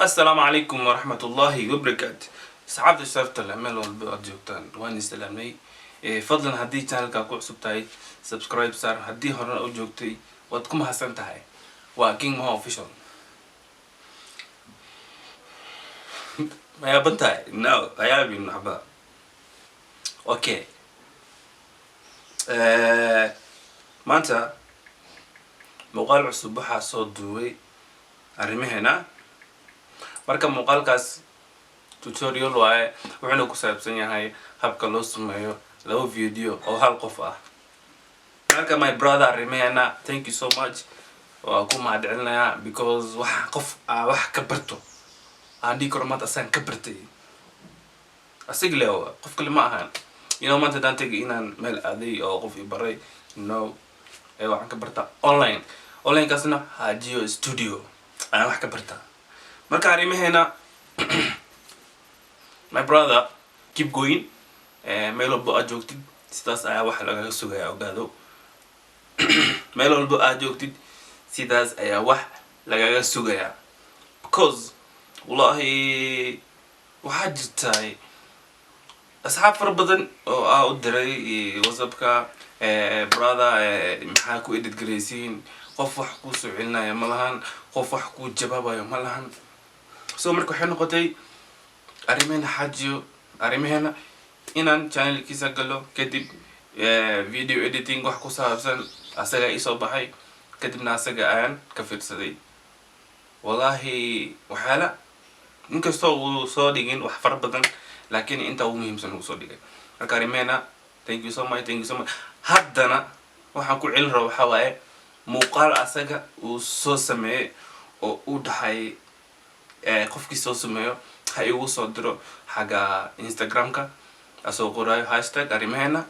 السلام عليكم ورحمة الله وبركاته. صعبت اشترت العمل والجوتان وين استلمني فضلا هدي channel كاكو عصبتاي سبسكرايب صار هدي هرنا أو جوتي وتكون حسنت هاي وكينج ما official ما يبنتاي no أيابي نحبا أوكي ما أنت مقال عصب حاسود دوي أرميهنا marka muuqaalkaas tutorial waaye wuxuuna ku saabsan yahay habka loo sameeyo laba video oo hal qof ah. marka my brother Rimena, thank you so much waa ku mahadcelinayaa because wax ka barto aan dhigi karo maanta asaan ka bartay asig leewa qof kale ma ahan maanta daan tagay inaan meel aaday oo qof i baray waxaan ka bartaa online kaasna Hajio Studio ayaan wax ka bartaa. marka Rimena, my brother, keep going. meel walbo aad joogtid sidaas ayaa wax lagaga sugaya ogaado. meel walbo aad joogtid sidaas ayaa wax lagaga sugaya because wallahi waxaa jirtay asxaab fara badan oo aan u diray WhatsApp-ka brother maxaa ku edit gareysiin qof wax ku soo celinaya ma lahan qof wax ku jawaabayo ma lahan. so marka waxay noqotay Rimena inaan channelkiisa galo kadib video editing wax ku saabsan asaga isoo baxay kadibna asaga aan ka fiirsaday wallahi waxaala inkastoo uu soo dhigin wax fara badan laakiin inta ugu muhiimsan uu soo dhigay. marka Rimena, thank you so much haddana waxaan ku celin rabo waxa waaye muuqaal asaga uu soo sameeyay oo u dhaxay qofkii soo sameeyo ha igu soo diro xaga Instagram-ka asoo qoraayo #Rimena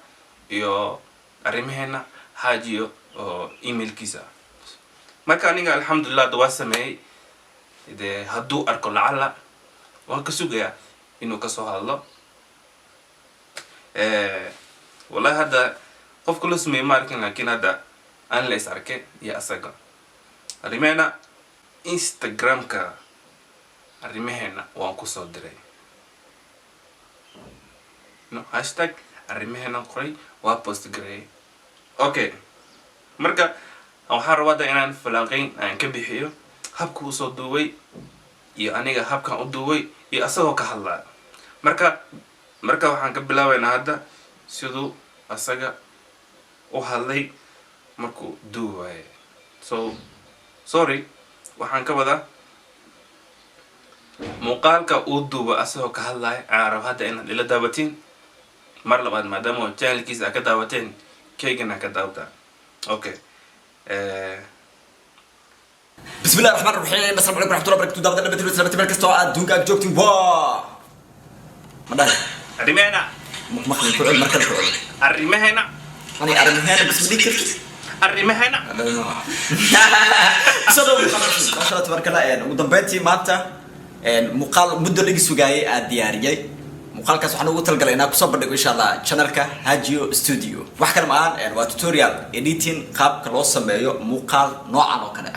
iyo Rimena Hajio oo emailkiisa. marka aniga alxamdulillah waa sameeyay hadduu arko lacala waan ka sugayaa inuu ka soo hadlo. wallahi hadda qofka la sameeyay ma arkin laakiin hadda aan la is arkay iyo asaga. Rimena Instagram-ka Rimena waan ku soo diray #Rimena qoray waa post gareeyay. okay marka waxaan rabaa inaan falanqeyn aan ka bixiyo habka uu soo duubay iyo aniga habkan u duubay iyo asagoo ka hadlaa. marka waxaan ka bilaabaynaa hadda siduu asaga u hadlay markuu duubay. so sorry waxaan ka wadaa muuqaalka uu duuba asagoo ka hadlaya aan rabo hadda inaad ila daawatiin mar labaad maadaama channelkiisa ka daawateen kaygana ka daawata. okay بسم الله الرحمن الرحيم. السلام عليكم ورحمة الله وبركاته. دابا دابا تلبس لابد تبارك استوى دونك جوكتي وا مدار Rimena مخمخ الكعول مركز الكعول Rimena أنا Rimena بس بدي كرت Rimena صدق ما شاء الله تبارك الله يعني ودبنتي ماتا مقال مدة اللي سوقاي الديارية مقال كاس وحنا قلت لقينا كصبر إن شاء الله channel Hajio Studio وحكي معانا يعني وتوتوريال editing قاب كلاس سميه مقال نوعا وكذا.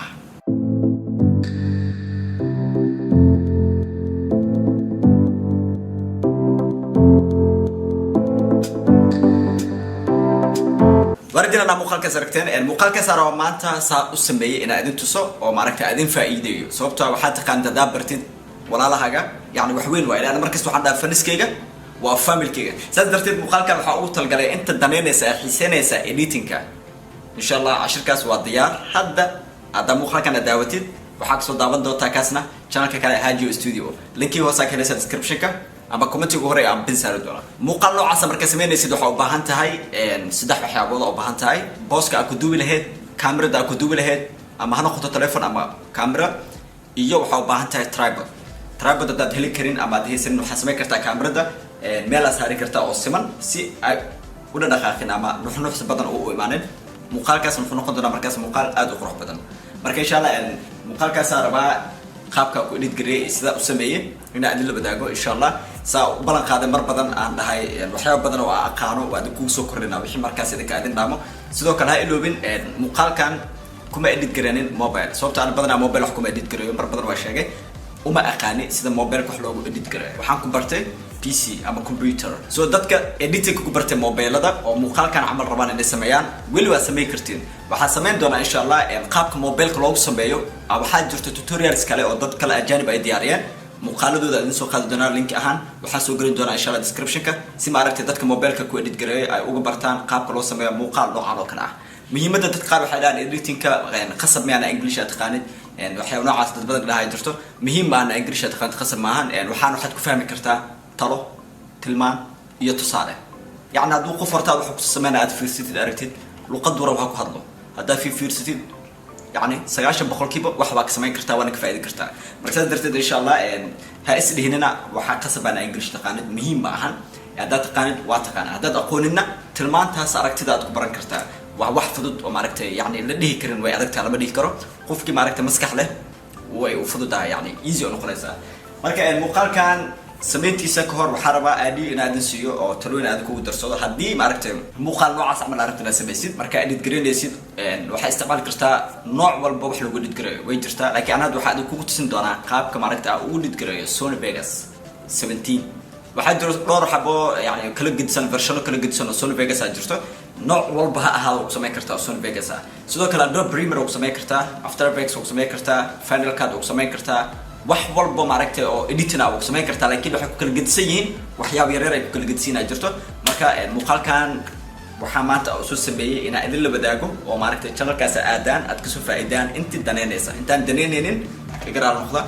وردنا مقال كسرتين المقال كسر ومانتا سأسميه إن أدين تصو ومعركة أدين فائدة صوبته وحتى كان تدابرتين ولا لا حاجة يعني وحوين وإلى أنا مركز وحنا فنس كيجا وفاميل كيجا سأدرتين مقال كان حقوق تلقى أنت الدنيا حسين إديتينك إن شاء الله 10 كاس والديار هذا مقال كان دعوتين وحق صداقة دوتا كاسنا channel كان Hajio Studio لينكي هو ساكن في description أما كومنتي وهري أم بنسال الدولار مقال نوع عصا مركز مين يسيدو حاو باهنتهاي سدح وحيابود أو باهنتهاي بوسك أكو دوبي لهيد كاميرا دا أكو دوبي لهيد أما هنو خطو تليفون أما كاميرا إيو حاو باهنتهاي ترايبود دا دهلي كرين أما دهي سنو حسمي كرتا كاميرا دا ميلا ساري كرتا أو سيمن سي ودا دخاخين أما نحن نفس بدن أو إيمانين مقال كاس نحن نقدر مركز مقال أدو قروح بدن مركز إن شاء الله مقال كاس أربعة qaabka ku edit gareey sida u sameeyay ina adil badaago insha Allah saa balan qaaday mar badan aan dhahay waxyaabo badan oo aqaano waad ku soo kordhinaa wixii markaas idinka adin dhaamo sidoo kale ha iloobin muuqaalkan kuma edit gareenin mobile sababta aan badanaa mobile wax kuma edit gareeyo mar badan waa sheegay uma aqaani sida mobilka wax loogu edit gareeyo waxaan ku bartay PC ama computer so dadka editing ku bartay mobilada oo muuqaalkan camal rabaan inay sameeyaan weli waa sameey kartiin waxaan sameyn doonaa insha Allah qaabka mobilka loogu sameeyo waxaa jirta tutorials kale oo dad kale ajaanib ay diyaariyeen muuqaaladooda idin soo qaadi doonaa link ahaan waxaan soo gelin doonaa insha Allah description-ka si ma aragtay dadka mobilka ku edit gareeyo ay uga bartaan qaabka loo sameeyo muuqaal noocan oo kale ah muhiimadda dadka qaar waxay dhahaan editing-ka qasab miyana English aad taqaanid waxay noocaas dad badan dhahay jirto muhiim ma ana English aad taqaanid qasab maahan waxaad ku fahmi kartaa talo tilmaan iyo tusaale yani hadduu qof horta wax ku sameeyay aad fiirsatid aragtid luqad wara waxa ku hadlo hadda fiirsatid يعني 90% wax baa ka sameyn kartaa waana ka faa'iidi kartaa marka darteed insha Allah ha isdhihinina waxa qasab ana English taqaanid muhiim ma ahan hadda taqaanid waa taqaan hadda aqoonina tilmaantaas aragtida aad ku baran kartaa wax fudud oo maaragtay yani la dhihi karin way adagtaa lama dhihi karo qofkii maaragtay maskax leh way u fududahay yani easy oo noqonaysa marka muuqaalkan sameyntiisa ka hor waxa rabaa aadi in aad siiyo oo talooyin aad ku darsado hadii maaragtay muuqaal noocaas amal aragtina samaysid marka edit gareynaysid waxa isticmaali kartaa nooc walba wax lagu edit gareeyo way jirtaa laakiin anad waxa aad ku tusin doonaa qaabka maaragtay uu edit gareeyo Sony Vegas 17 waxa jiro dhowr xabo yani kala gidsan version kala gidsan oo Sony Vegas aad jirto nooc walba ha ahaado ku sameyn kartaa Sony Vegas sidoo kale Adobe Premiere ku sameyn kartaa After Effects ku sameyn kartaa Final Cut ku sameyn kartaa wax walba maaragtay oo editing ku sameyn kartaa laakiin waxa ku kala gidsan yihiin waxyaabo yar yar ay ku kala gidsan jirto marka muuqaalkan waxa maanta soo sameeyay in aan idin la wadaago oo maaragtay channelkaas aadaan aad ka soo faa'iidaan intii daneynaysa intaan daneynaynin igaraal noqda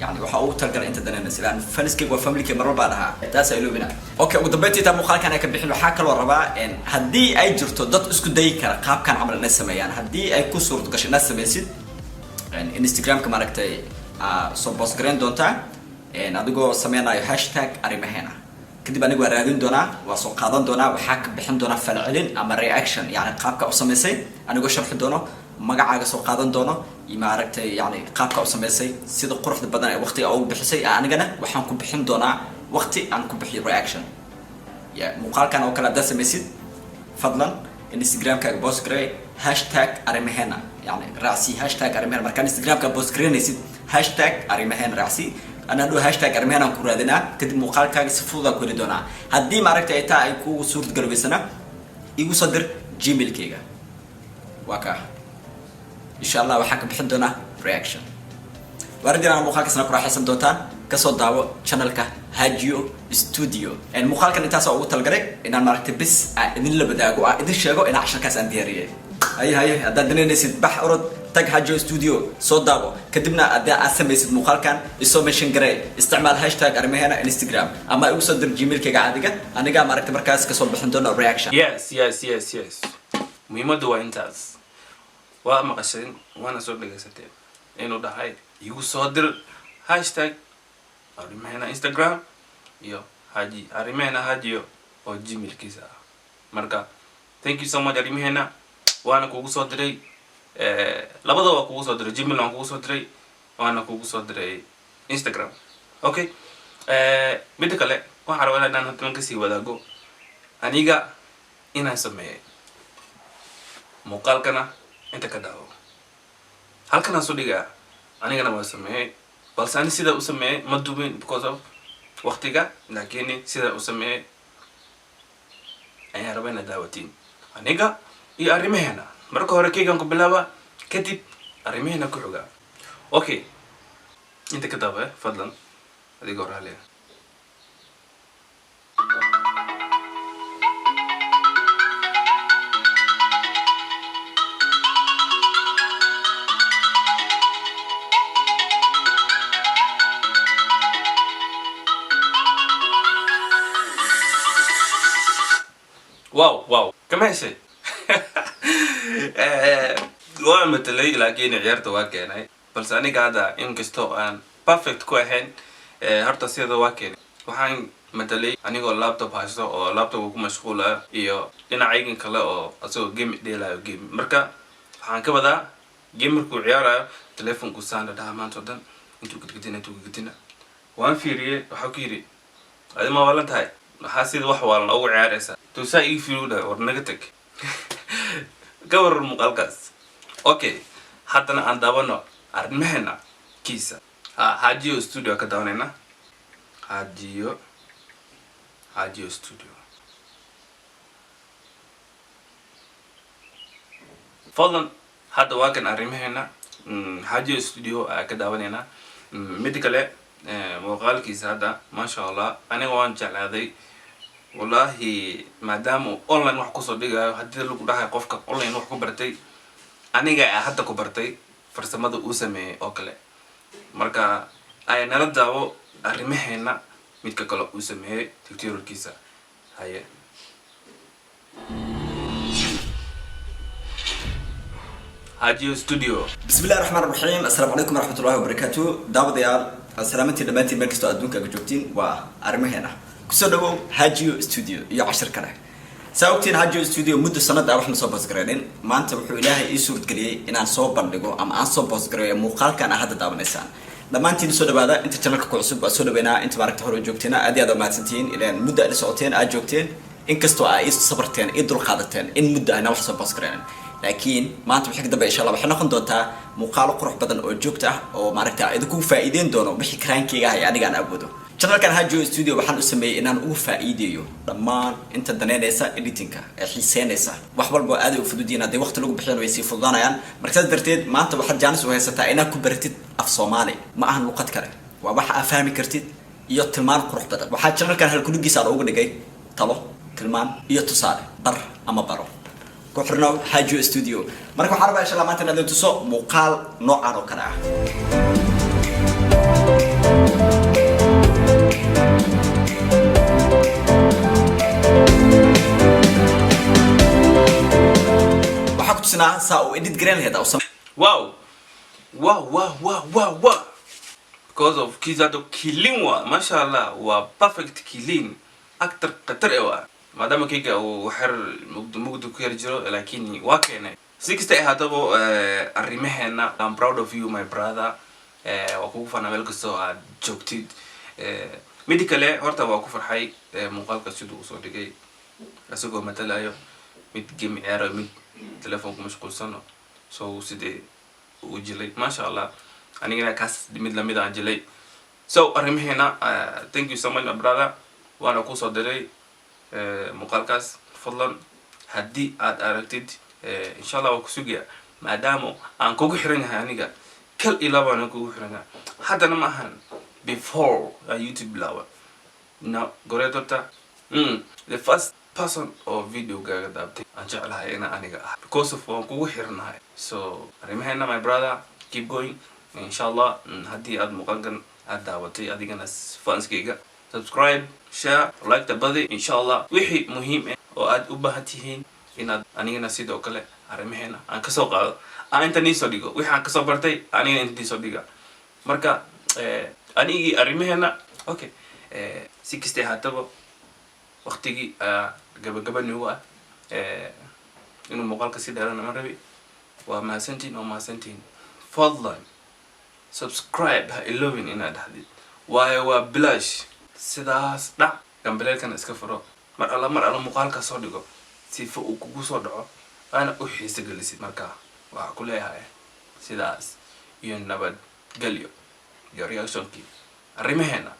يعني waxa uu talgal inta daneynaysa ilaan faniskii waa family mar walba dhaha taas ay loobina okay ugu dambeyntii muuqaalkan ay ka bixin waxa kale oo rabaa in hadii ay jirto dad isku day kara qaabkan camal inay sameeyaan hadii ay ku suurto gashay inaad sameysid Instagram-ka maaragtay soo post gareyn doontaa adigoo sameynayo #arimaheena kadib anigu raadin doonaa waa soo qaadan doonaa waxa ka bixin doonaa falcelin ama reaction yani qaabka u sameysay anigoo sharxi doono magacaaga soo qaadan doono maaragtay yani qaabka u sameysay sida quruxda badan ee waqtiga ugu bixisay anigana waxaan ku bixin doonaa waqti aan ku bixiyo reaction ya muuqaalkan oo kala dasameysid fadlan Instagram-ka post garee #arimaheena يعني راسي #arimaheena marka Instagram-ka post gareenaysid #arimaheena raasi أنا دو #arimaheena ku raadina kadib muuqaalkaaga si fudud ku heli doonaa hadii maaragtay taa ay ku suurta galbeysana igu soo dir gmail-kayga waka insha Allah waxa ka bixin doonaa reaction waradina muuqaalkaasna ku raaxaysan doontaan ka soo daawo channelka Hajio Studio muuqaalkan intaas oo ugu talgalay inaan maaragtay bis idin la badaago idin sheego in casharkaas aan diyaariyay هاي هذا دنينيسيد بح أرد تج Hajio Studio صدابه كتبنا أداء أسميسيد مقالكان يسومشن جراي استعمال #arimaheena Instagram أما يوصل جيميل كعادة أنا جا مركز مركز كسب بحندنا reaction yes مهمة دوا إنتاز وما قصين وأنا صور لجسدين إنه ده هاي يوصل #arimaheena Instagram يو arimaheena Hajio أو جيميل كذا مركا thank you so much arimaheena وانا kugu soo diray labada waa kugu soo diray Gmail aan kugu soo diray waana kugu soo diray Instagram okay mid kale waxa rabaa inaan hadda ka sii wadaago aniga inaan sameeyo muuqaalkana inta ka daawo halkan aan soo dhigaa anigana waa sameeyay balse ani sida u sameeyay ma dubin because of waqtiga laakiin sida u sameeyay ayaan rabaa inaan daawatiin aniga iyo arimaheena marka hore keegan ku bilaaba kadib arimaheena ku xuga okay inta ka daawa fadlan adigoo raaliya واو كمان شيء waa matalay laakiin ciyaarta waa keenay balse aniga hada inkastoo aan perfect ku ahayn horta sida waa keenay waxaan matalay anigoo laptop haysto oo laptop ku mashquula iyo dhinacaygan kale oo asoo game dheelayo game marka waxaan ka wadaa gamerku ciyaarayo telefonku saanda dhamaanto dhan intuu gudgudina waan fiiriyay waxa ku yiri adima walan tahay waxa sida wax waalan ugu ciyaaraysa tuusaa ii fiiruda war naga tag gawar muuqaalkaas okay haddana aan daawano arimaheena kiisa Hajio Studio ka daawanayna. Hajio Studio. fadlan hadda waa kan arrimaheena Hajio Studio ka daawanayna. mid kale muuqaalkiisa hadda masha Allah aniga waan jeclaaday wallahi maadaama online wax kusoo dhigayo haddii lagu dhahay qofka online wax ku bartay aniga hadda ku bartay farsamada uu sameeyay oo kale marka ay nala daawo arrimaheena midka kale uu sameeyay tutorialkiisa haye Hajio Studio. بسم الله الرحمن الرحيم. السلام عليكم ورحمة الله وبركاته. داود يال سلامتي دمانتي مركز أدونك أجوبتين وأرمهنا كسودو هاجيو استوديو يا 10 كره ساوقتين هاجيو استوديو مدة سنة دا waxna soo basgareeyeen maanta wuxuu ilaahay ii suurad galiyay inaan soo bandhigo ama aan soo basgareeyo muuqaalkan hadda daawanaysaan dhamaantiin soo dhawaada inta channelka ku cusub soo dhaweena inta maaragta hore joogteena aad iyo aad mahadsantiin ilaan muddo ay socoteen aad joogteen inkastoo ay sabarteen ii dul qaadateen in muddo ayna wax soo basgareeyeen laakiin maanta wixii dambe insha Allah waxay noqon doontaa muuqaal qurux badan oo joogto ah oo maaragta idinku faa'iideen doono wixii karaankeyga ay aniga aan awoodo channelkan Hajio Studio waxaan u sameeyay inaan ugu faa'iideeyo dhammaan inta daneynaysa editingka ee xiiseynaysa wax walba aad u fududiin hadii waqti lagu bixiyo way si fududaanayaan markaas darteed maanta waxaad jaanis u haysataa inaad ku baratid af Soomaali ma ahan luqad kale waa wax aad fahmi kartid iyo tilmaan qurux badan waxa channelkan hal kuligiisa ugu dhigay talo tilmaan iyo tusaale bar ama baro كحرنا هاجيو استوديو مركب حرب إن شاء الله ما تنادي تصو مقال نوع عرو كنا وحكت سنة ساو إديت جرين هذا أصلا wow because of كيزادو كيلينوا ما شاء الله و perfect كيلين أكتر قطر إيوا maadaama kayga uu xir mugdo ku yar jiro laakiin waa keenay si kasta ay haddaba arrimaheena I'm proud of you my brother waa kugu faana meel kastoo aad joogtid mid kale horta waa ku farxay muuqaalka siduu u soo dhigay asagoo matalayo mid game ciyaaro mid telefoonka mashquulsan soo sidee u jilay masha Allah anigana kaas mid lamid aan jilay so arrimaheena thank you so much my brother waana ku soo diray muuqaalkaas fadlan haddii aad aragtid insha Allah waa ku sugiya maadaama aan kugu xiran yahay aniga kal ilaa baan kugu xiran haddana ma ahan before YouTube lawa no goreedota the first person of video gaaga daabtay aan jeclahay ina aniga ah because of waan kugu xiranahay so arrimaheena my brother keep going insha Allah haddii aad muuqaalkan aad daawatay adigana fanskayga subscribe share like the body inshallah wixii muhiim ah oo aad u baahantihiin inaad anigana sidoo kale arrimaheena aan ka soo qaado aan inta nii soo dhigo wixii aan ka soo bartay aniga inta soo dhiga marka anigi arrimaheena okay si kasta haataba waqtigi gabagabanigu ah inuu muuqaalka si dheerana ma rabi waa mahadsantiin fadlan subscribe ha ilowin inaad dhahdid waayo waa bilash sidaas dhac gambaleelkan iska furo mar alla muuqaalka soo dhigo sifa uu kugu soo dhaco ana u xiiso gelisid marka waxa ku leeyahay sidaas iyo nabad galyo iyo reactionki arrimaheena